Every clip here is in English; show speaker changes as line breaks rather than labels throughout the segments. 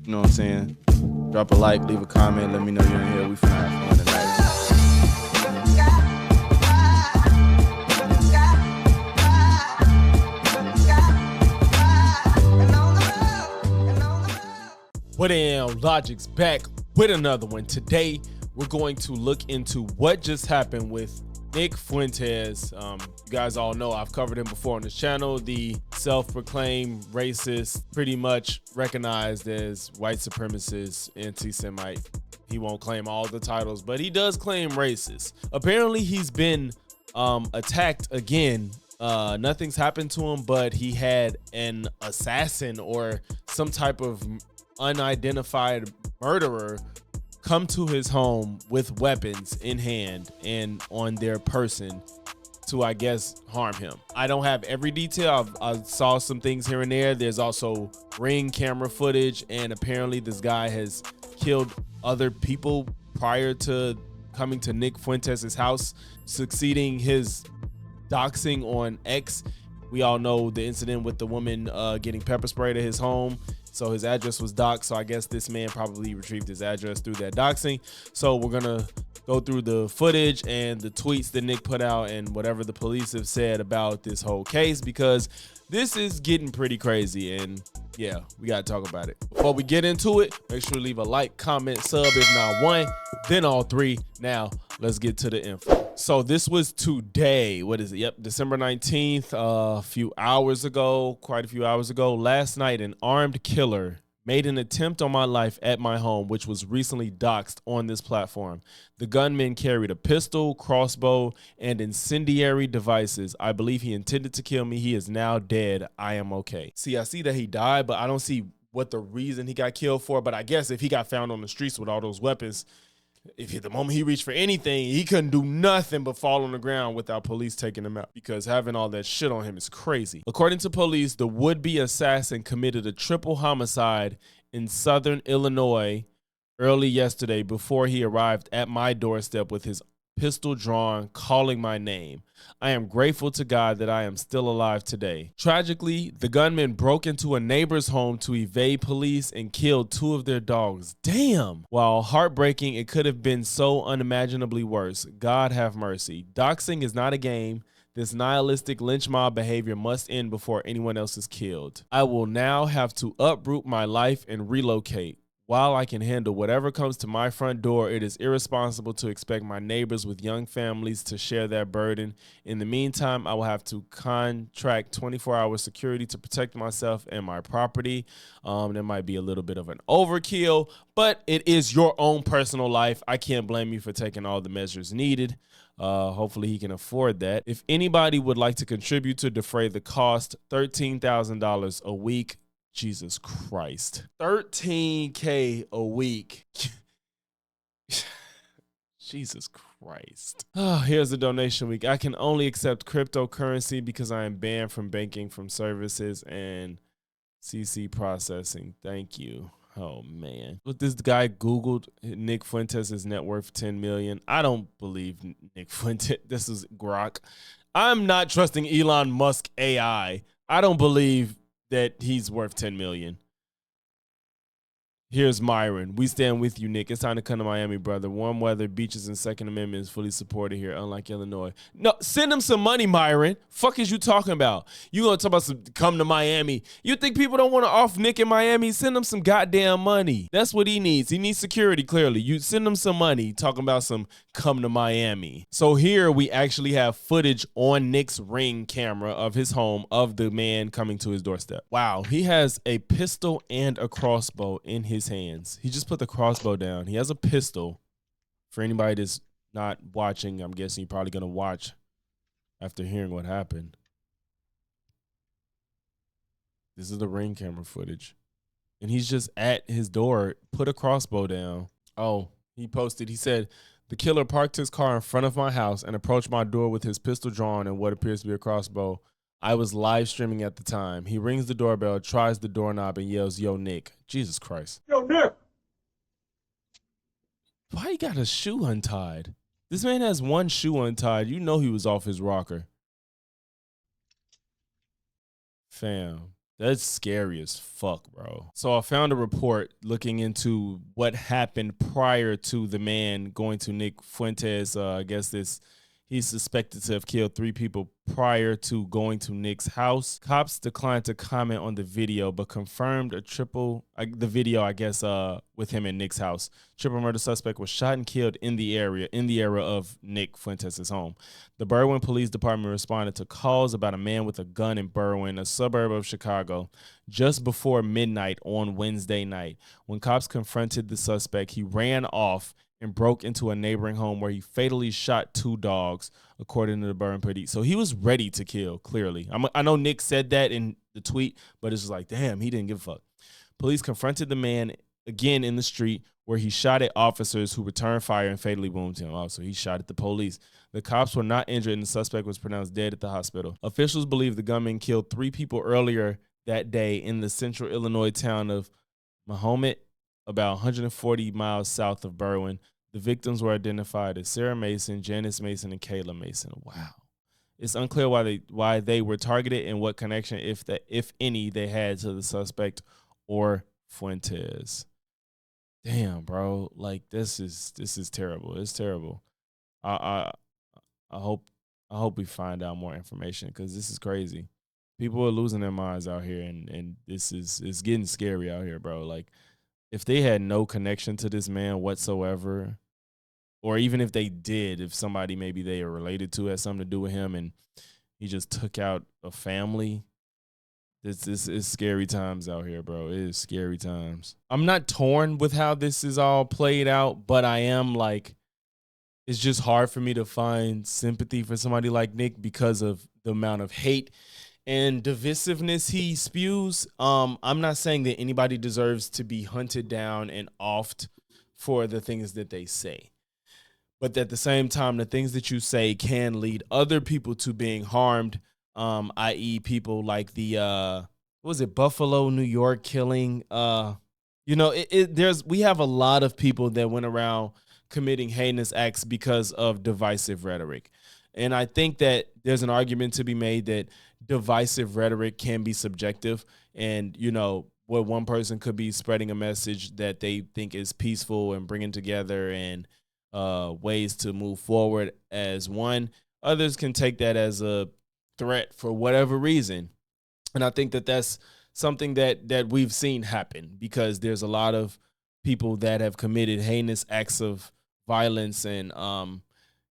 You know what I'm saying? Drop a like, leave a comment, let me know you're in here. We finna have fun tonight.
What damn, Logic's back with another one. Today, we're going to look into what just happened with Nick Fuentes. You guys all know I've covered him before on this channel. The self-proclaimed racist, pretty much recognized as white supremacist, anti-Semite. He won't claim all the titles, but he does claim racist. Apparently, he's been attacked again. Nothing's happened to him, but he had an assassin or some type of unidentified murderer come to his home with weapons in hand and on their person to, I guess, harm him. I don't have every detail. I saw some things here and there. There's also ring camera footage, and apparently this guy has killed other people prior to coming to Nick Fuentes' house, succeeding his doxing on X. We all know the incident with the woman getting pepper sprayed at his home. So his address was doxed. So I guess this man probably retrieved his address through that doxing. So we're gonna go through the footage and the tweets that Nick put out and whatever the police have said about this whole case, because this is getting pretty crazy. And yeah, we gotta talk about it. Before we get into it, make sure to leave a like, comment, sub, if not one, then all three. Now let's get to the info. So this was today. What is it? Yep, December 19th, a few hours ago, quite a few hours ago. Last night, an armed killer made an attempt on my life at my home, which was recently doxed on this platform. The gunman carried a pistol, crossbow, and incendiary devices. I believe he intended to kill me. He is now dead. I am okay. See, I see that he died, but I don't see what the reason he got killed for. But I guess if he got found on the streets with all those weapons, the moment he reached for anything, he couldn't do nothing but fall on the ground without police taking him out, because having all that shit on him is crazy. According to police, the would-be assassin committed a triple homicide in southern Illinois early yesterday before he arrived at my doorstep with his pistol drawn, calling my name. I am grateful to God that I am still alive today. Tragically, the gunman broke into a neighbor's home to evade police and killed two of their dogs. Damn! While heartbreaking, it could have been so unimaginably worse. God have mercy. Doxing is not a game. This nihilistic lynch mob behavior must end before anyone else is killed. I will now have to uproot my life and relocate. While I can handle whatever comes to my front door, it is irresponsible to expect my neighbors with young families to share that burden. In the meantime, I will have to contract 24-hour security to protect myself and my property. There might be a little bit of an overkill, but it is your own personal life. I can't blame you for taking all the measures needed. Hopefully he can afford that. If anybody would like to contribute to defray the cost, $13,000 a week. Jesus Christ. $13K a week. Jesus Christ. Oh, here's the donation week. I can only accept cryptocurrency because I am banned from banking, from services, and CC processing. Thank you. Oh, man. But this guy Googled Nick Fuentes' net worth 10 million. I don't believe Nick Fuentes. This is Grok. I'm not trusting Elon Musk AI. I don't believe that he's worth 10 million. Here's Myron. We stand with you, Nick. It's time to come to Miami, brother. Warm weather, beaches, and Second Amendment is fully supported here, unlike Illinois. No, send him some money, Myron. Fuck is you talking about? You gonna talk about some come to Miami? You think people don't want to off Nick in Miami? Send him some goddamn money. That's what he needs. He needs security, clearly. You send him some money talking about some come to Miami. So here we actually have footage on Nick's ring camera of his home of the man coming to his doorstep. Wow, he has a pistol and a crossbow in his hands. He just put the crossbow down. He has a pistol. For anybody that's not watching, I'm guessing you're probably gonna watch after hearing what happened. This is the ring camera footage. And he's just at his door, put a crossbow down. Oh, he posted, he said, the killer parked his car in front of my house and approached my door with his pistol drawn and what appears to be a crossbow. I was live streaming at the time. He rings the doorbell, tries the doorknob, and yells, "Yo, Nick." Jesus Christ.
Yo, Nick.
Why he got a shoe untied? This man has one shoe untied. You know he was off his rocker. Fam. That's scary as fuck, bro. So I found a report looking into what happened prior to the man going to Nick Fuentes. I guess he's suspected to have killed 3 people prior to going to Nick's house. Cops declined to comment on the video, but confirmed the video, I guess, with him in Nick's house. Triple murder suspect was shot and killed in the area of Nick Fuentes' home. The Berwyn Police Department responded to calls about a man with a gun in Berwyn, a suburb of Chicago, just before midnight on Wednesday night. When cops confronted the suspect, he ran off and broke into a neighboring home where he fatally shot 2 dogs, according to the Berwyn PD. So he was ready to kill, clearly. I know Nick said that in the tweet, but it's just like, damn, he didn't give a fuck. Police confronted the man again in the street where he shot at officers who returned fire and fatally wounded him. Also, he shot at the police. The cops were not injured and the suspect was pronounced dead at the hospital. Officials believe the gunman killed 3 people earlier that day in the central Illinois town of Mahomet, about 140 miles south of Berwyn. The victims were identified as Sarah Mason, Janice Mason, and Kayla Mason. Wow. It's unclear why they were targeted and what connection, if any, they had to the suspect or Fuentes. Damn, bro. Like this is terrible. It's terrible. I hope we find out more information because this is crazy. People are losing their minds out here, and it's getting scary out here, bro. Like if they had no connection to this man whatsoever, or even if they did, if somebody maybe they are related to had something to do with him, and he just took out a family. This is scary times out here, bro. It is scary times. I'm not torn with how this is all played out, but I am like, it's just hard for me to find sympathy for somebody like Nick because of the amount of hate and divisiveness he spews. I'm not saying that anybody deserves to be hunted down and offed for the things that they say. But at the same time, the things that you say can lead other people to being harmed, i.e. people like the, what was it, Buffalo, New York killing. We have a lot of people that went around committing heinous acts because of divisive rhetoric. And I think that there's an argument to be made that divisive rhetoric can be subjective. And, where one person could be spreading a message that they think is peaceful and bringing together and ways to move forward as one. Others can take that as a threat for whatever reason. And I think that that's something that we've seen happen because there's a lot of people that have committed heinous acts of violence and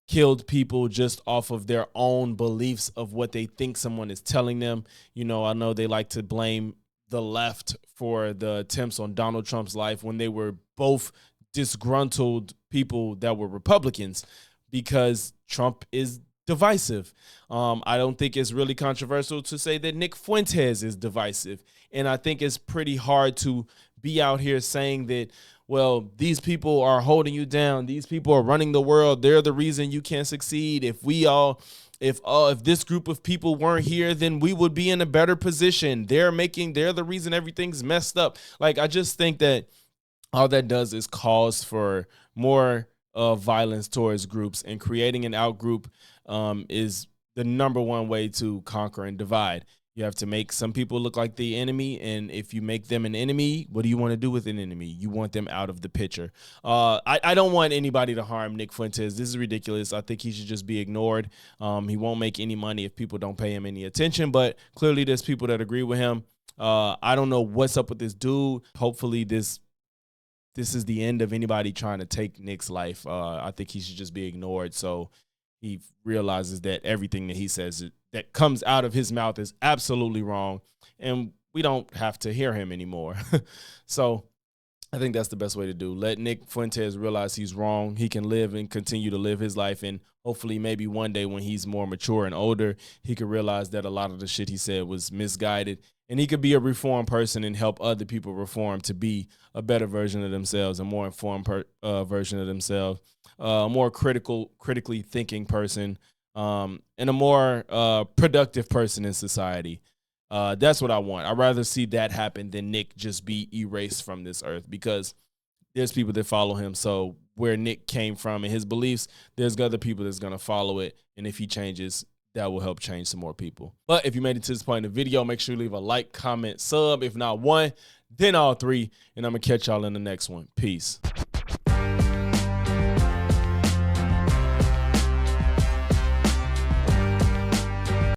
killed people just off of their own beliefs of what they think someone is telling them. I know they like to blame the left for the attempts on Donald Trump's life when they were both disgruntled people that were Republicans because Trump is divisive. I don't think it's really controversial to say that Nick Fuentes is divisive. And I think it's pretty hard to be out here saying that, well, these people are holding you down. These people are running the world. They're the reason you can't succeed. If this group of people weren't here, then we would be in a better position. They're the reason everything's messed up. Like, I just think that all that does is cause for more violence towards groups, and creating an outgroup is the number one way to conquer and divide. You have to make some people look like the enemy, and if you make them an enemy, what do you want to do with an enemy? You want them out of the picture. I don't want anybody to harm Nick Fuentes. This is ridiculous. I think he should just be ignored. He won't make any money if people don't pay him any attention, but clearly there's people that agree with him. I don't know what's up with this dude. Hopefully this is the end of anybody trying to take Nick's life. I think he should just be ignored so he realizes that everything that he says that comes out of his mouth is absolutely wrong, and we don't have to hear him anymore. So I think that's the best way to do. Let Nick Fuentes realize he's wrong. He can live and continue to live his life, and hopefully maybe one day when he's more mature and older, he could realize that a lot of the shit he said was misguided, and he could be a reformed person and help other people reform to be a better version of themselves, a more informed version of themselves, a more critically thinking person, and a more productive person in society. That's what I want. I'd rather see that happen than Nick just be erased from this earth, because there's people that follow him. So where Nick came from and his beliefs, there's other people that's going to follow it. And if he changes, that will help change some more people. But if you made it to this point in the video, make sure you leave a like, comment, sub. If not one, then all three. And I'm going to catch y'all in the next one. Peace.